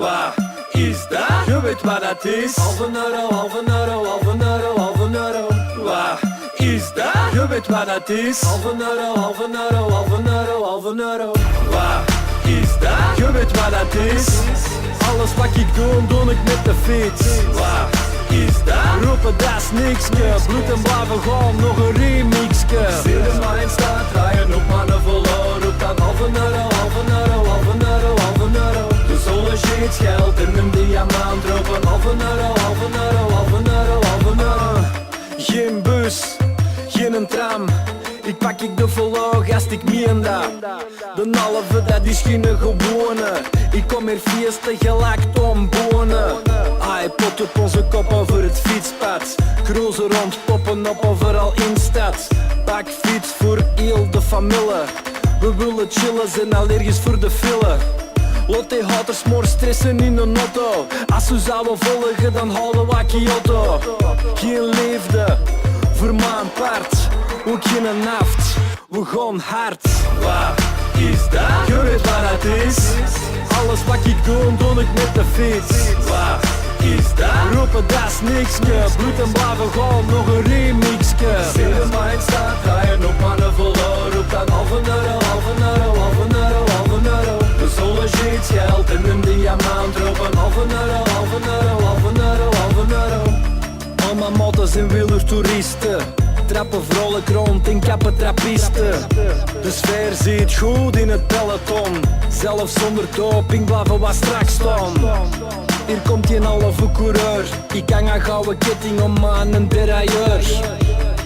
Waar is dat? Je weet wat dat is. Halve euro, halve euro, halve euro, halve euro. Waar is dat? Je weet wat dat is. Halve euro, halve euro, halve euro, halve euro. Waar is dat? Je weet wat dat is. Alles wat ik doe ik met de fiets. Waar is dat? Roepen dat is nikske. Bloed en blijven gewoon nog een remixke. Zit er maar in staat, draaien op mannen verloren. Roep dan halve euro, halve euro, halve euro, halve euro. De zon is iets geld en een diamant. Roepen halve euro, halve euro, halve euro, halve euro. Geen bus, geen tram. Ik pak de verloog als ik meen dat. De halve dat is geen gewone. Ik kom hier feesten gelakt om bonen. Ai, pot op onze kop over het fietspad. Cruisen rond, poppen op overal in stad. Pak fiets voor heel de familie. We willen chillen, zijn allergisch voor de file. Lotte houdt er smoor stressen in de auto. Als we zouden volgen, dan houden we Kyoto. Geen liefde voor mijn part. Ook geen naft, we gaan hard. Waar is dat? Je weet wat het is. Alles wat ik doe ik met de fiets. Waar is dat? Roepen dat is nikske. Bloed en blijven gewoon nog een remixke. Zit er maar in staat, draaien op mannen verloren. Roep dan halve euro, halve euro, halve euro, halve euro. De zon is iets geld en een diamant. Roepen halve euro, halve euro, halve euro, halve euro. Al mijn motos en wielertoeristen. Trappen vrolijk rond in kappen trappisten. De sfeer zit goed in het peloton. Zelfs zonder doping blijven we straks staan. Hier komt geen halve coureur. Ik hang een gouden ketting om aan een derailleur.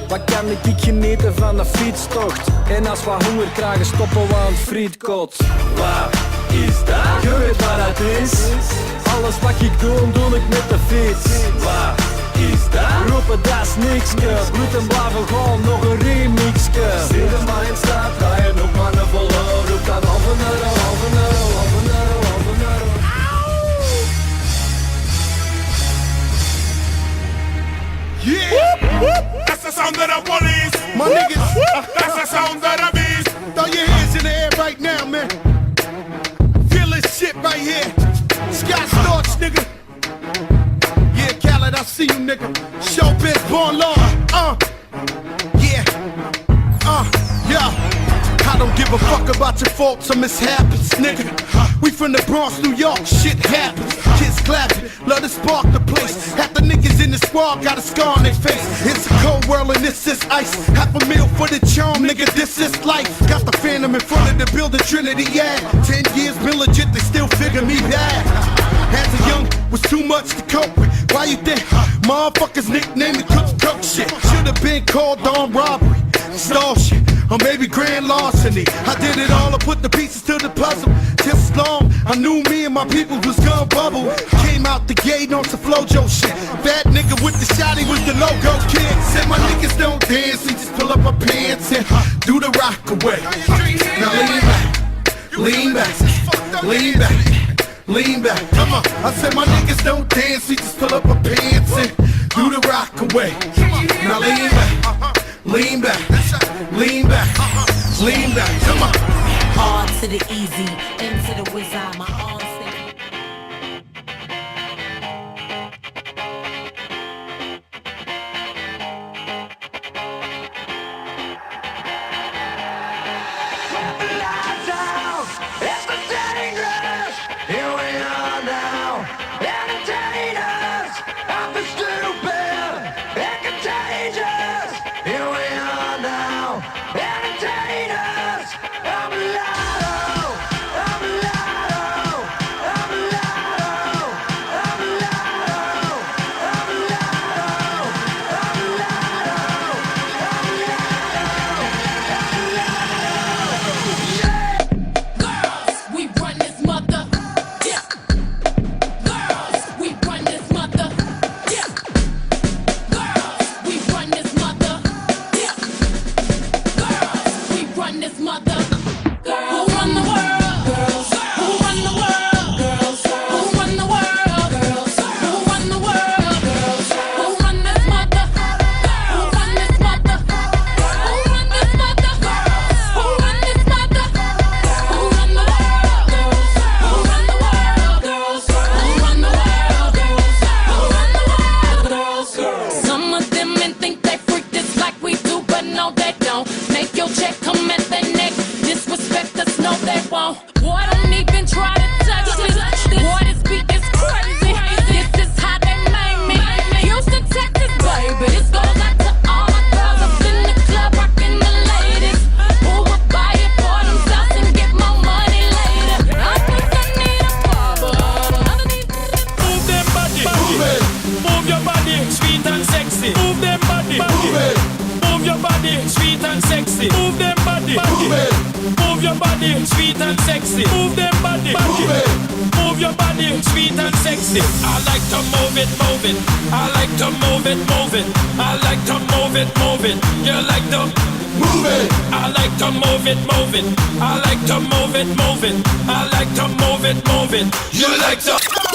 Wat kan ik genieten van de fietstocht? En als we honger krijgen stoppen we aan het frietkot. Waar is dat? Je weet wat dat is. Alles wat ik doe ik met de fiets. Waar is dat? Roepen dat is nikske. Bloed en blijven gewoon nog een remixke. Zit er maar in staat, draaien op mannen verloren. Roep dan halve euro, halve euro, halve euro, halve euro. Yeah! That's the sound of the police. My niggas, that's the sound of the beast. Throw your hands in the air right now, man. Feel this shit right here. Scott Storch, nigga. Yeah, Khaled, I see you, nigga. Showbiz, born law. Yeah. Yeah. I don't give a fuck about your faults or mishaps, nigga. We from the Bronx, New York, shit happens. Kids clapping, love to spark the place. Half the niggas in the squad got a scar on their face. It's a cold world and this is ice. Half a meal for the charm, nigga, this is life. Got the phantom in front of the building, Trinity, yeah. 10 years been legit, they still figure me bad. As a young, was too much to cope with. Why you think motherfuckers nicknamed it cook shit? Should've been called on robbery, stall shit, or maybe grand larceny. I did it all, I put the pieces to the puzzle. Just long, I knew me and my people was gonna bubble. Came out the gate on some Flojo shit. Bad nigga with the shotty was the logo kid. Said my niggas don't dance, we just pull up our pants and do the rock away. Now lean back, lean back, lean back. Lean back, come on. I said my niggas don't dance, we just pull up our pants and do the rock away. Now lean back, lean back, lean back, lean back, come on. Hard to the easy, into the wizard, my arms stay. and sexy. Move them body, Move it. Move your body, sweet and sexy. I like to move it, move it. I like to move it, move it. I like to move it, move it. You like to Move it. I like to move it, move it. I like to move it, move it. I like to move it, move it. You like to